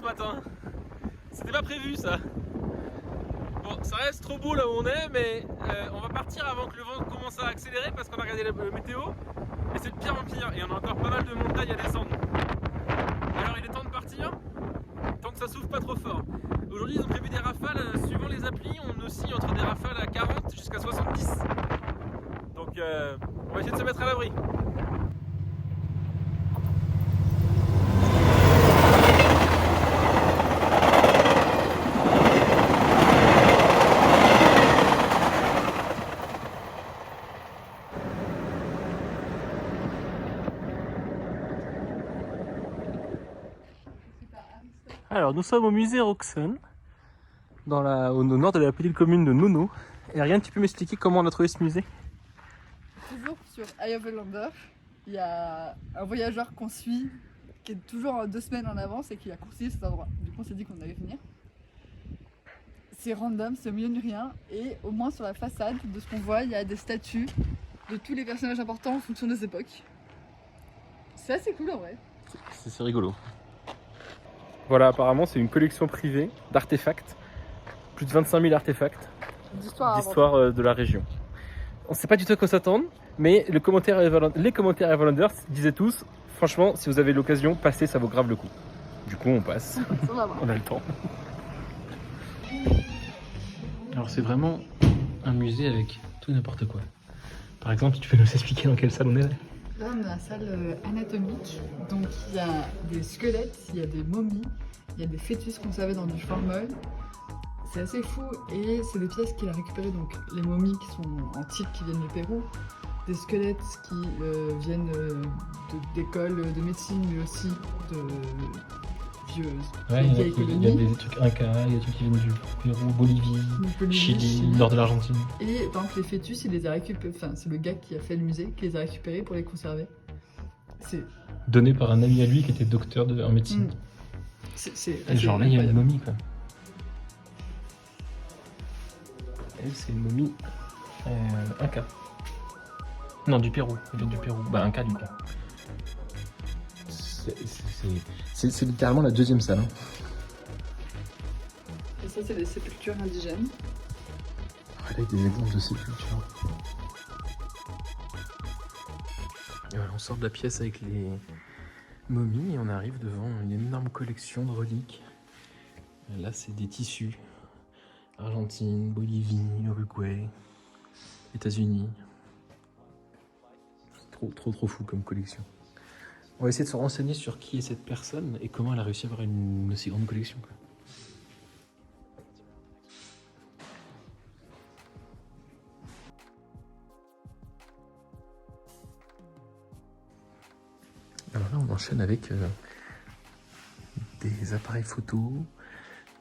matin. C'était pas prévu ça. Bon, ça reste trop beau là où on est, mais on va partir avant que le vent commence à accélérer parce qu'on a regardé la météo et c'est de pire en pire et on a encore pas mal de montagnes à descendre. Alors il est temps de partir, tant que ça souffle pas trop fort. Aujourd'hui ils ont prévu des rafales, suivant les applis, on oscille entre des rafales à 40 jusqu'à 70. Donc on va essayer de se mettre à l'abri. Alors nous sommes au musée Roxen, au nord de la petite commune de Nono. Et Ariane, tu peux m'expliquer comment on a trouvé ce musée? Toujours sur Eye of the Lander, il y a un voyageur qu'on suit, qui est toujours 2 semaines en avance et qui a conseillé cet endroit. Du coup on s'est dit qu'on allait venir. C'est random, c'est au milieu de rien, et au moins sur la façade de ce qu'on voit, il y a des statues de tous les personnages importants en fonction des époques. C'est assez cool en vrai. C'est rigolo. Voilà, apparemment c'est une collection privée d'artefacts, plus de 25 000 artefacts d'histoire de la région. On ne sait pas du tout à quoi s'attendre, mais les commentaires Everlanders disaient tous, franchement, si vous avez l'occasion, passez, ça vaut grave le coup. Du coup, on passe. On a le temps. Alors c'est vraiment un musée avec tout et n'importe quoi. Par exemple, tu peux nous expliquer dans quelle salle on est là? Là, on est dans la salle anatomique, donc il y a des squelettes, il y a des momies, il y a des fœtus conservés dans du formol. C'est assez fou et c'est des pièces qu'il a récupérées, donc les momies qui sont antiques qui viennent du Pérou, des squelettes qui viennent d'écoles de médecine, mais aussi de vieux. Ouais, il y a des trucs Inca, il y a des trucs qui viennent du Pérou, Bolivie, Chili, nord de l'Argentine. Et par exemple, les fœtus, il les a récupérés, enfin, c'est le gars qui a fait le musée qui les a récupérés pour les conserver. C'est donné par un ami à lui qui était docteur en médecine. Et genre là, il y a une momie quoi. Elle, c'est une momie Inca. Non, du Pérou. Elle vient du Pérou. Bah, Inca du coup. C'est littéralement la deuxième salle. Hein. Et ça, c'est des sépultures indigènes. Avec des exemples de sépultures. Et voilà, on sort de la pièce avec les momies et on arrive devant une énorme collection de reliques. Là, c'est des tissus. Argentine, Bolivie, Uruguay, États-Unis. Trop fou comme collection. On va essayer de se renseigner sur qui est cette personne et comment elle a réussi à avoir une aussi grande collection. Quoi. Alors là, on enchaîne avec des appareils photo,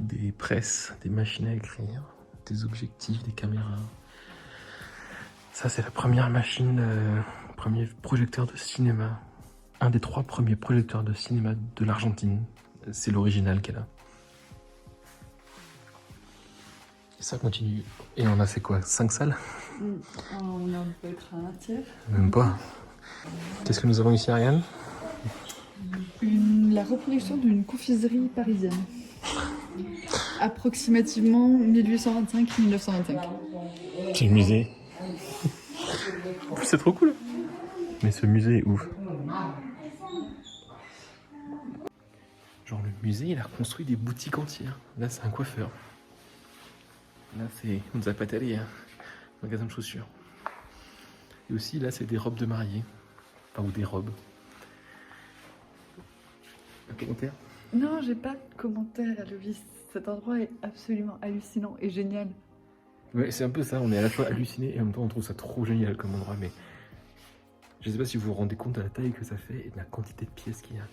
des presses, des machines à écrire, des objectifs, des caméras. Ça, c'est la première machine, premier projecteur de cinéma. Un des 3 premiers projecteurs de cinéma de l'Argentine. C'est l'original qu'elle a. Et ça continue. Et on a fait quoi? 5 salles? On a peut être à un tiers. Même pas. Qu'est-ce que nous avons ici, Ariane? La reproduction d'une confiserie parisienne. Approximativement 1825-1925. C'est le musée. En plus, c'est trop cool. Mais ce musée est ouf. Genre le musée, il a reconstruit des boutiques entières. Là, c'est un coiffeur. Là, c'est une zapateria, magasin de chaussures. Et aussi, là, c'est des robes de mariée. Enfin, ou des robes. Un commentaire? Non, j'ai pas de commentaire, Aloïs. Cet endroit est absolument hallucinant et génial. Ouais, c'est un peu ça. On est à la fois halluciné et en même temps, on trouve ça trop génial comme endroit. Mais je sais pas si vous vous rendez compte de la taille que ça fait et de la quantité de pièces qu'il y a.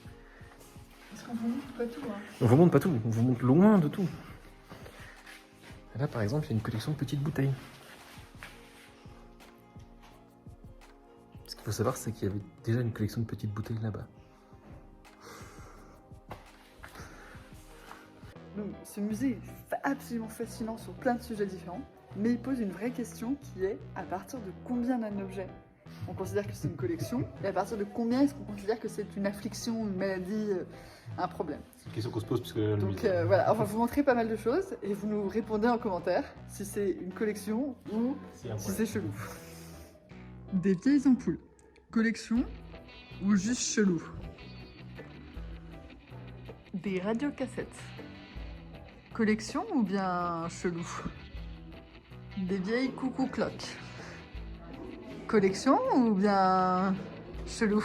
Parce qu'on vous montre pas tout. Hein. On vous montre pas tout, on vous montre loin de tout. Et là, par exemple, il y a une collection de petites bouteilles. Ce qu'il faut savoir, c'est qu'il y avait déjà une collection de petites bouteilles là-bas. Donc, ce musée est absolument fascinant sur plein de sujets différents, mais il pose une vraie question qui est à partir de combien d'un objet on considère que c'est une collection? Et à partir de combien est-ce qu'on considère que c'est une affliction, une maladie, un problème? C'est une question qu'on se pose puisque le Donc musée. voilà, on va vous montrer pas mal de choses et vous nous répondez en commentaire si c'est une collection ou C'est un si problème. c'est chelou. Des vieilles ampoules. Collection ou juste chelou? Des radiocassettes. Collection ou bien chelou? Des vieilles coucou cloques. Collection ou bien chelou?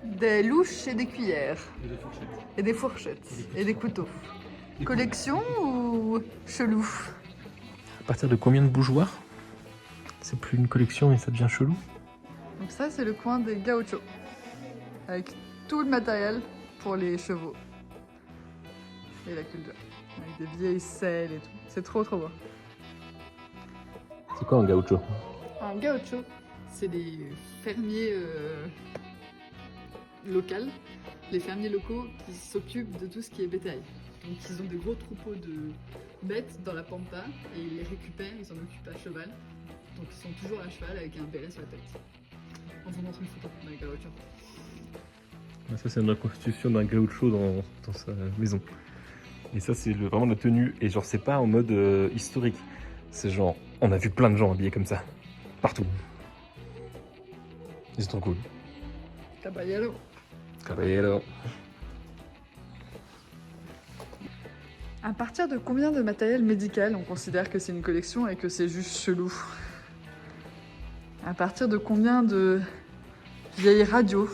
Des louches et des cuillères. Et des fourchettes. Et des couteaux. Collection ou chelou? À partir de combien de bougeoirs c'est plus une collection et ça devient chelou? Donc ça, c'est le coin des gauchos. Avec tout le matériel pour les chevaux. Et la culture. Avec des vieilles selles et tout. C'est trop trop beau. C'est quoi un gaucho? Un gaucho, c'est des fermiers locaux. Les fermiers locaux qui s'occupent de tout ce qui est bétail. Donc ils ont des gros troupeaux de bêtes dans la pampa et ils les récupèrent, ils s'en occupent à cheval. Donc ils sont toujours à cheval avec un béret sur la tête. On vous montre une photo d'un gaucho. Ça, c'est une reconstitution d'un gaucho dans sa maison. Et ça, c'est vraiment la tenue. Et genre, c'est pas en mode historique. C'est genre, on a vu plein de gens habillés comme ça. Partout. Et c'est trop cool. Caballero. Caballero. À partir de combien de matériel médical on considère que c'est une collection et que c'est juste chelou? À partir de combien de vieilles radios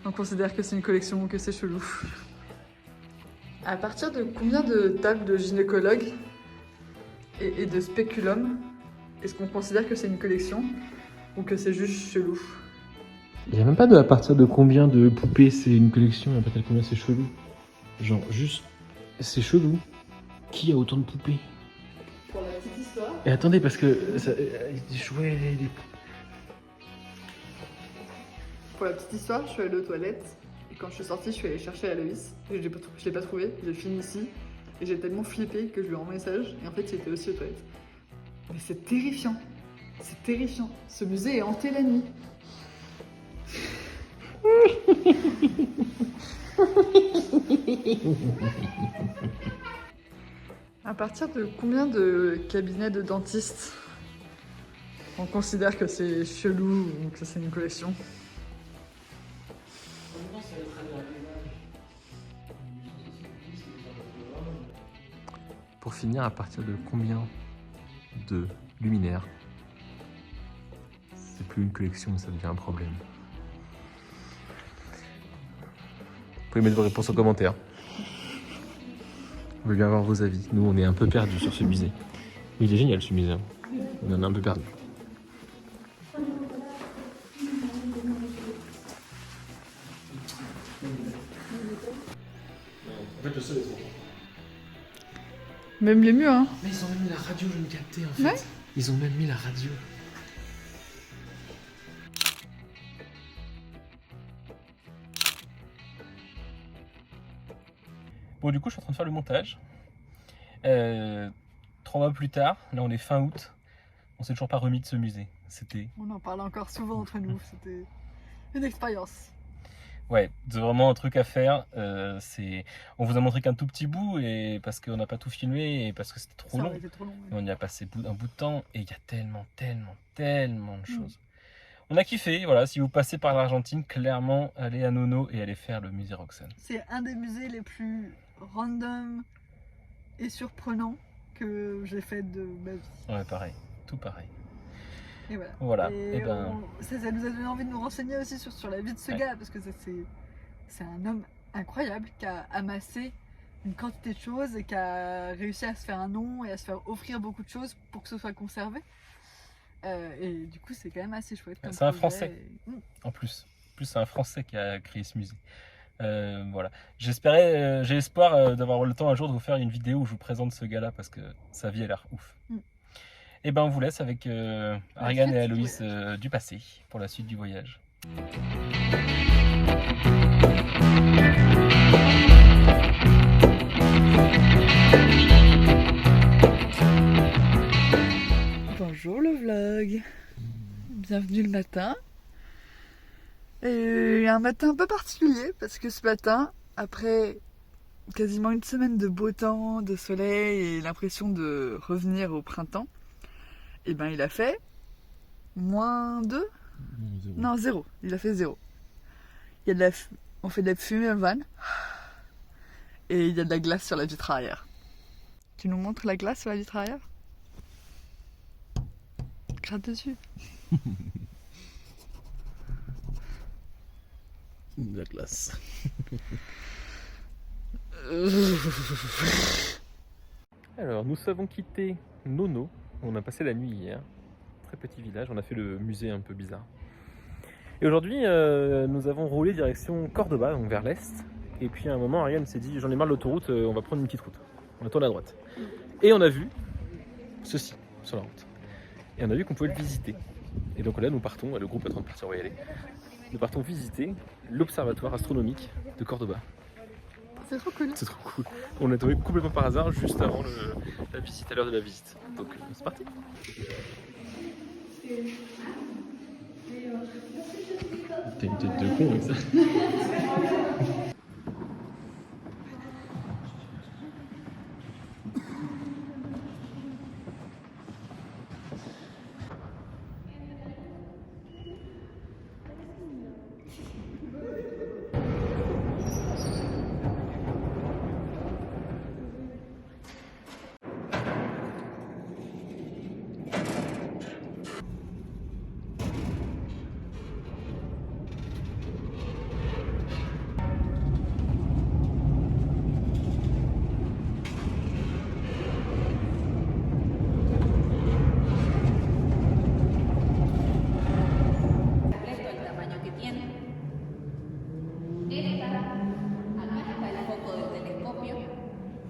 on considère que c'est une collection ou que c'est chelou? À partir de combien de tables de gynécologue et de spéculum est-ce qu'on considère que c'est une collection ou que c'est juste chelou? Il n'y a même pas de à partir de combien de poupées c'est une collection et à partir de combien c'est chelou. Genre, juste, c'est chelou. Qui a autant de poupées? Pour la petite histoire, Et attendez, parce que des jouets, des... je suis allée aux toilettes et quand je suis sortie, je suis allée chercher Aloïs. Et je l'ai pas trouvé, j'ai fini ici et j'ai tellement flippé que je lui ai envoyé un message et en fait il était aussi aux toilettes. Mais c'est terrifiant, c'est terrifiant. Ce musée est hanté la nuit. À partir de combien de cabinets de dentistes on considère que c'est chelou ou que c'est une collection? Pour finir, à partir de combien de luminaires c'est plus une collection, ça devient un problème? Vous pouvez mettre vos réponses en commentaire. On veut bien avoir vos avis. Nous, on est un peu perdus sur ce musée. Mais il est génial, ce musée. On en est un peu perdus. En fait, le sol est trop. Même les murs, hein. Mais ils ont même mis la radio, je me captais en fait. Ouais. Ils ont même mis la radio. Bon, du coup, je suis en train de faire le montage. 3 mois plus tard, là on est fin août, on s'est toujours pas remis de ce musée. C'était... On en parle encore souvent entre nous, c'était une expérience. Ouais, c'est vraiment un truc à faire. On vous a montré qu'un tout petit bout et parce qu'on n'a pas tout filmé et parce que c'était trop Ça long. aurait été trop long. Mais on y a passé un bout de temps et il y a tellement de choses. On a kiffé, voilà, si vous passez par l'Argentine, clairement, allez à Nono et allez faire le musée Roxane. C'est un des musées les plus random et surprenants que j'ai fait de ma vie. Ouais, pareil, tout pareil. Et voilà. Voilà, Et et ben... ça nous a donné envie de nous renseigner aussi sur la vie de ce Ouais. gars, parce que c'est un homme incroyable qui a amassé une quantité de choses et qui a réussi à se faire un nom et à se faire offrir beaucoup de choses pour que ce soit conservé. Et du coup, c'est quand même assez chouette. C'est un projet. Français. En plus. C'est un Français qui a créé ce musée. Voilà. J'ai espoir d'avoir le temps un jour de vous faire une vidéo où je vous présente ce gars-là parce que sa vie a l'air ouf. Et ben on vous laisse avec Ariane et Aloïs du passé pour la suite du voyage. Bonjour le vlog. Bienvenue le matin. Et un matin un peu particulier parce que ce matin, après quasiment une semaine de beau temps, de soleil et l'impression de revenir au printemps, et ben il a fait -2. Non, 0. Il a fait 0. Il y a on fait de la fumée en van et il y a de la glace sur la vitre arrière. Tu nous montres la glace sur la vitre arrière? Gratte dessus. De la glace. Alors, nous avons quitté Nono. On a passé la nuit hier. Très petit village. On a fait le musée un peu bizarre. Et aujourd'hui, nous avons roulé direction Cordoba, donc vers l'est. Et puis à un moment, Ariane s'est dit, j'en ai marre de l'autoroute, on va prendre une petite route. On a tourné à droite. Et on a vu ceci sur la route. Et on a vu qu'on pouvait le visiter. Et donc là, nous partons, le groupe est en train de partir, on va y aller. Nous partons visiter l'observatoire astronomique de Cordoba. C'est trop cool. C'est trop cool. On l'a trouvé complètement par hasard, juste avant la visite, à l'heure de la visite. Donc c'est parti. T'as une tête de con avec ça.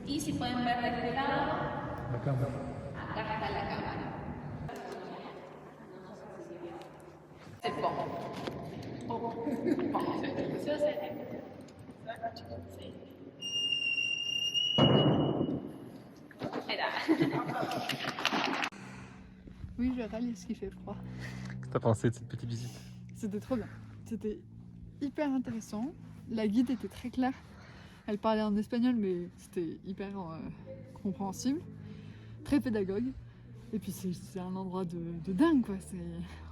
Y si pueden ver de este lado, acá está la cámara. C'est bon. Ça, c'est... Oui, je réalise qu'il fait froid. Qu'est-ce que t'as pensé de cette petite visite? C'était trop bien. C'était hyper intéressant. La guide était très claire. Elle parlait en espagnol, mais c'était hyper compréhensible. Très pédagogue. Et puis c'est un endroit de dingue, quoi. C'est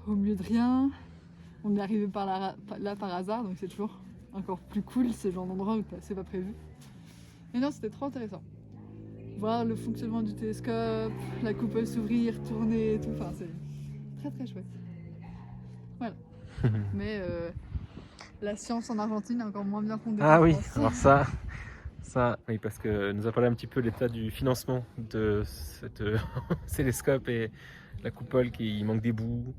au milieu de rien. On est arrivé là par hasard, donc c'est toujours encore plus cool, ce genre d'endroit où c'est pas prévu. Mais non, c'était trop intéressant. Voir le fonctionnement du télescope, la coupole s'ouvrir, tourner et tout. Enfin, c'est très très chouette. Voilà. Mais la science en Argentine est encore moins bien fondée. Ah oui, alors ça, oui, parce que nous a parlé un petit peu l'état du financement de cette télescope et la coupole qui manque des bouts,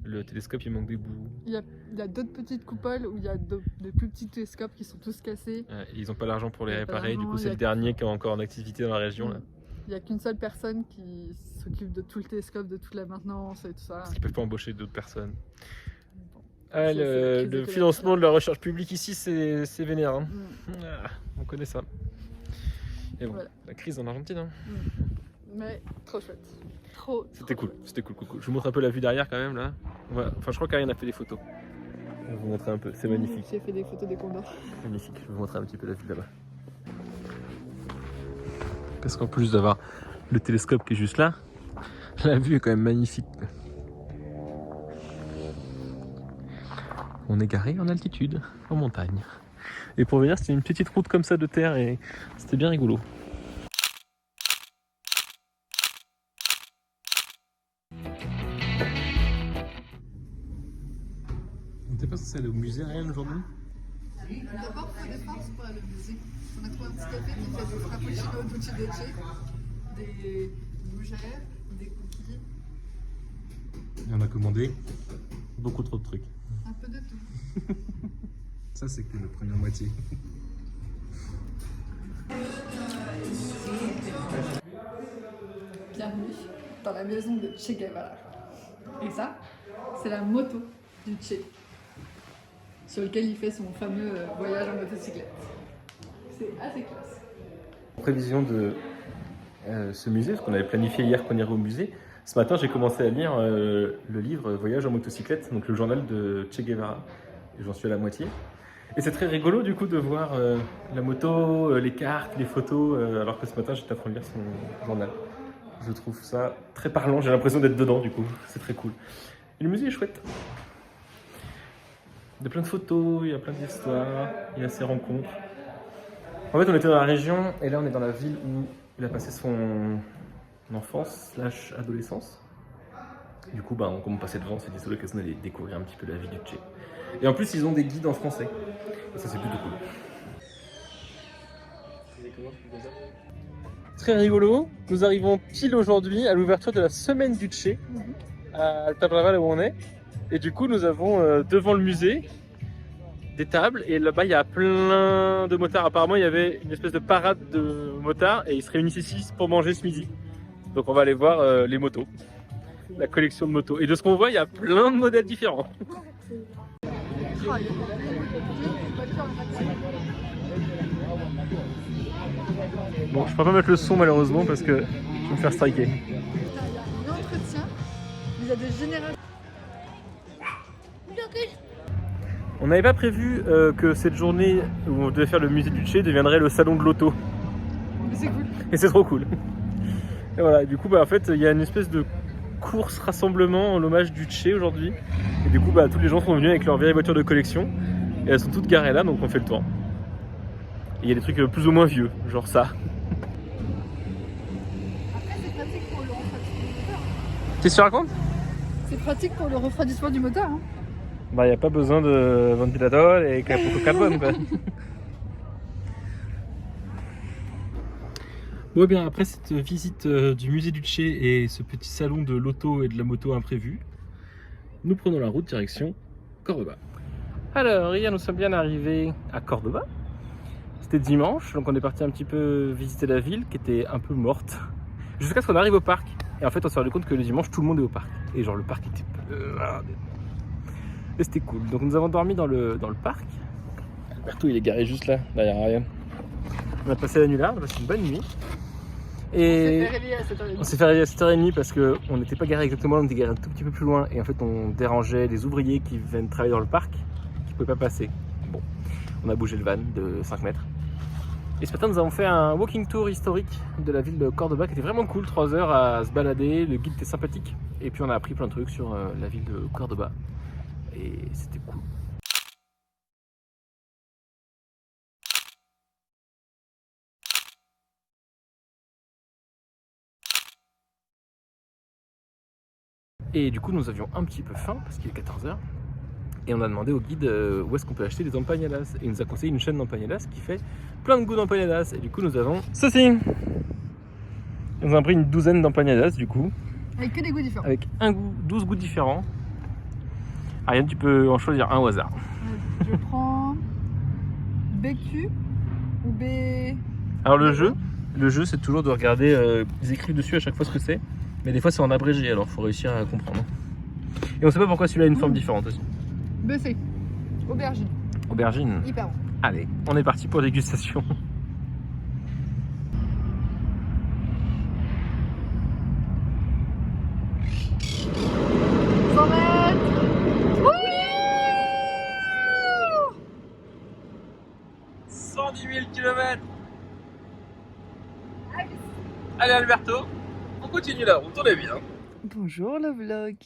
le télescope il manque des bouts. Il y a d'autres petites coupoles où il y a des plus petits télescopes qui sont tous cassés. Ils n'ont pas l'argent pour les Il y a pas réparer, du d'argent, coup c'est le dernier qui est encore en activité dans la région. Là. Il n'y a qu'une seule personne qui s'occupe de tout le télescope, de toute la maintenance et tout ça. Parce qu'ils ne peuvent pas embaucher d'autres personnes. Bon. Ah, le financement de la recherche publique ici c'est vénère. Hein. Ah, on connaît ça. Et bon, voilà. La crise en Argentine. Hein. Mais trop chouette. C'était cool, c'était cool. Je vous montre un peu la vue derrière quand même là. Voilà. Enfin, je crois qu'Ariane a fait des photos. Je vais vous montrer un peu, c'est magnifique. J'ai fait des photos des condors. Magnifique, je vais vous montrer un petit peu la vue là-bas. Parce qu'en plus d'avoir le télescope qui est juste là, la vue est quand même magnifique. On est garé en altitude, en montagne. Et pour venir, c'était une petite route comme ça de terre et c'était bien rigolo. On n'était pas censé aller au musée Ariane aujourd'hui? D'abord, il faut des forces pour aller au musée. On a trouvé un petit café qui fait des frappuccinos dulce leche, des bougères, des cookies. Et on a commandé beaucoup trop de trucs. Un peu de tout. Ça, c'est que la première moitié. Bienvenue dans la maison de Che Guevara. Et ça, c'est la moto du Che, sur lequel il fait son fameux voyage en motocyclette. C'est assez classe. En prévision de ce musée, ce qu'on avait planifié hier qu'on irait au musée, Ce matin, j'ai commencé à lire le livre Voyage en motocyclette, donc le journal de Che Guevara. Et j'en suis à la moitié. Et c'est très rigolo du coup de voir la moto, les cartes, les photos, alors que ce matin j'étais en train de lire son journal. Je trouve ça très parlant, j'ai l'impression d'être dedans du coup, c'est très cool. Et le musée est chouette. Il y a plein de photos, il y a plein d'histoires, il y a ses rencontres. En fait on était dans la région et là on est dans la ville où il a passé son enfance / adolescence. Du coup comme on passait devant, on s'est dit c'est l'occasion d'aller découvrir un petit peu la vie du Che. Et en plus ils ont des guides en français. Et ça c'est plutôt cool. Très rigolo, nous arrivons pile aujourd'hui à l'ouverture de la semaine du Che à Altabrava, là où on est. Et du coup nous avons devant le musée des tables et là-bas il y a plein de motards. Apparemment il y avait une espèce de parade de motards et ils se réunissent ici pour manger ce midi. Donc on va aller voir les motos, la collection de motos. Et de ce qu'on voit il y a plein de modèles différents. Bon, je peux pas mettre le son malheureusement parce que je vais me faire striker. L'entretien, il y a des générations. On n'avait pas prévu que cette journée où on devait faire le musée du Che deviendrait le salon de l'auto. Mais c'est cool. Et c'est trop cool. Et voilà, du coup en fait il y a une espèce de course rassemblement en l'hommage du Che aujourd'hui. Et du coup tous les gens sont venus avec leurs vieilles voitures de collection. Et elles sont toutes garées là, donc on fait le tour. Et il y a des trucs plus ou moins vieux, genre ça. Après, c'est pratique pour le refroidissement du moteur. Qu'est-ce que tu racontes? C'est pratique pour le refroidissement du moteur. Hein. Bah y a pas besoin de ventilateur et capot carbone quoi. Bon, bien après cette visite du musée du Che et ce petit salon de l'auto et de la moto imprévu, nous prenons la route direction Cordoba. Alors hier nous sommes bien arrivés à Cordoba. C'était dimanche, donc on est parti un petit peu visiter la ville qui était un peu morte. Jusqu'à ce qu'on arrive au parc. Et en fait on s'est rendu compte que le dimanche tout le monde est au parc. Et genre le parc était plein. Et c'était cool. Donc nous avons dormi dans le parc. Alberto il est garé juste là, derrière Ariane. On a passé la nuit là, on a passé une bonne nuit. Et on s'est fait réveiller à 7h30 parce qu'on n'était pas garé exactement, on était garé un tout petit peu plus loin. Et en fait on dérangeait les ouvriers qui viennent travailler dans le parc, qui ne pouvaient pas passer. Bon, on a bougé le van de 5 mètres. Et ce matin nous avons fait un walking tour historique de la ville de Cordoba qui était vraiment cool, 3 heures à se balader, le guide était sympathique. Et puis on a appris plein de trucs sur la ville de Cordoba. Et c'était cool. Et du coup nous avions un petit peu faim parce qu'il est 14h. Et on a demandé au guide où est-ce qu'on peut acheter des empanadas. Et il nous a conseillé une chaîne d'empanadas qui fait plein de goûts d'empanadas. Et du coup nous avons ceci. On a pris une douzaine d'empanadas du coup. Avec que des goûts différents. Avec 12 goûts différents. Ariane, tu peux en choisir un au hasard. Je prends BQ ou B. Alors le jeu c'est toujours de regarder, ils écrivent dessus à chaque fois ce que c'est. Mais des fois c'est en abrégé, alors il faut réussir à comprendre. Et on sait pas pourquoi celui-là a une forme différente aussi. BC. Aubergine. Aubergine. Hyper bon. Allez, on est parti pour dégustation. Oui 110 000 km. Allez Alberto, on continue là, on tourne bien. Bonjour le vlog.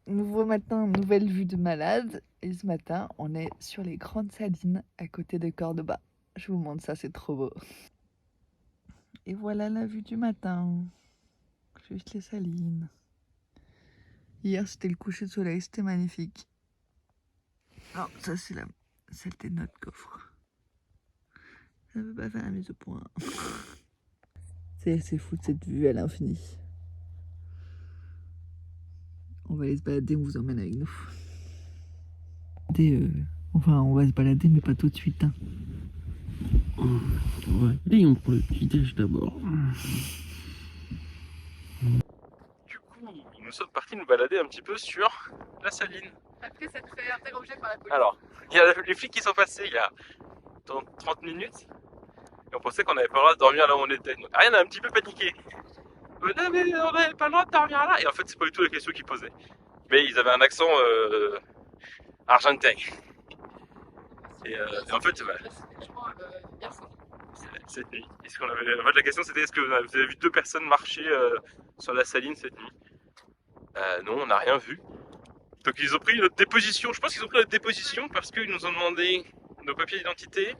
Nouveau matin, nouvelle vue de malade. Et ce matin, on est sur les Grandes Salines à côté de Cordoba. Je vous montre ça, c'est trop beau. Et voilà la vue du matin. Juste les salines. Hier, c'était le coucher de soleil, c'était magnifique. Oh, ça c'est la saleté de notre coffre. Ça ne peut pas faire la mise au point. C'est assez fou cette vue à l'infini. On va aller se balader, on vous emmène avec nous. Enfin, on va se balader, mais pas tout de suite. Hein. Ouais, allez, on prend le petit déj d'abord. Du coup, nous sommes partis nous balader un petit peu sur la saline. Après, ça te fait interroger par la police. Alors, il y a les flics qui sont passés il y a 30 minutes. Et on pensait qu'on n'avait pas le droit de dormir là où on était. Donc, Ariane a un petit peu paniqué. Non, mais on n'avait pas le droit de dormir là. Et en fait, c'est pas du tout la question qu'ils posaient. Mais ils avaient un accent argentin. Et en fait, bah, cette nuit. En fait, la question c'était est-ce que vous avez vu 2 personnes marcher sur la saline cette nuit? Non, on n'a rien vu. Donc ils ont pris notre déposition. Je pense qu'ils ont pris notre déposition parce qu'ils nous ont demandé nos papiers d'identité,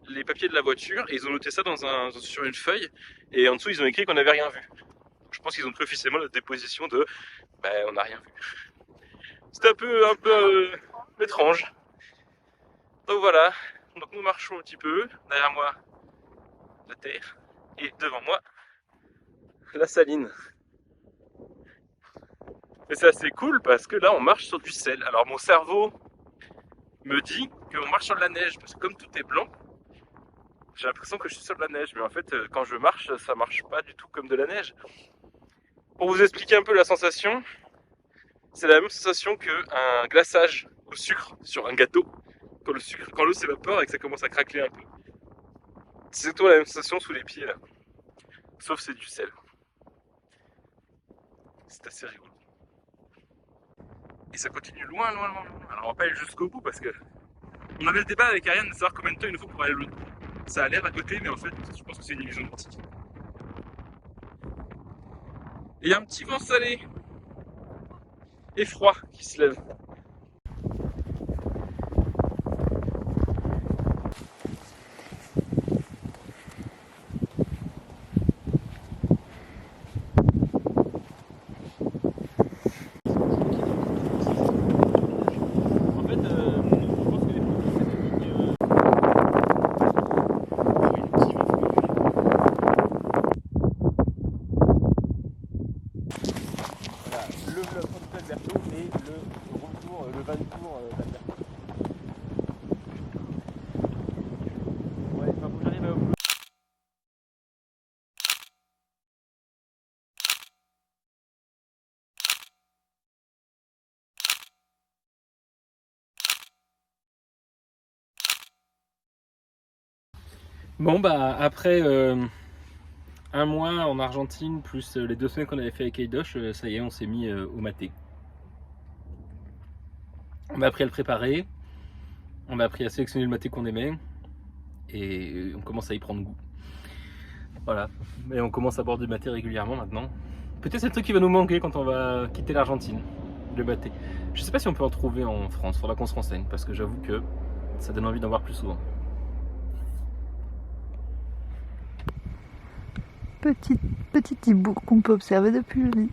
les papiers de la voiture, et ils ont noté ça sur une feuille. Et en dessous, ils ont écrit qu'on n'avait rien vu. Je pense qu'ils ont pris officiellement notre déposition de on n'a rien vu. C'était un peu étrange. Donc voilà. Donc nous marchons un petit peu. Derrière moi, la terre. Et devant moi, la saline. Et c'est assez cool parce que là, on marche sur du sel. Alors mon cerveau me dit qu'on marche sur de la neige parce que comme tout est blanc, j'ai l'impression que je suis sur de la neige. Mais en fait, quand je marche, ça marche pas du tout comme de la neige. Pour vous expliquer un peu la sensation, c'est la même sensation qu'un glaçage au sucre sur un gâteau. Quand l'eau s'évapore et que ça commence à craqueler un peu. C'est toi la même sensation sous les pieds là. Sauf c'est du sel. C'est assez rigolo. Et ça continue loin. Alors on va pas aller jusqu'au bout parce que on avait le débat avec Ariane de savoir combien de temps il nous faut pour aller au bout. Ça a l'air à côté, mais en fait, je pense que c'est une illusion d'optique. Et il y a un petit vent salé et froid qui se lève. Bon bah après un mois en Argentine plus les 2 semaines qu'on avait fait avec Eidosh, ça y est on s'est mis au maté. On a appris à le préparer, on a appris à sélectionner le maté qu'on aimait et on commence à y prendre goût. Voilà, et on commence à boire du maté régulièrement maintenant. Peut-être c'est le truc qui va nous manquer quand on va quitter l'Argentine, le maté. Je sais pas si on peut en trouver en France, faudra qu'on se renseigne parce que j'avoue que ça donne envie d'en voir plus souvent. Petit hibou qu'on peut observer depuis le nid.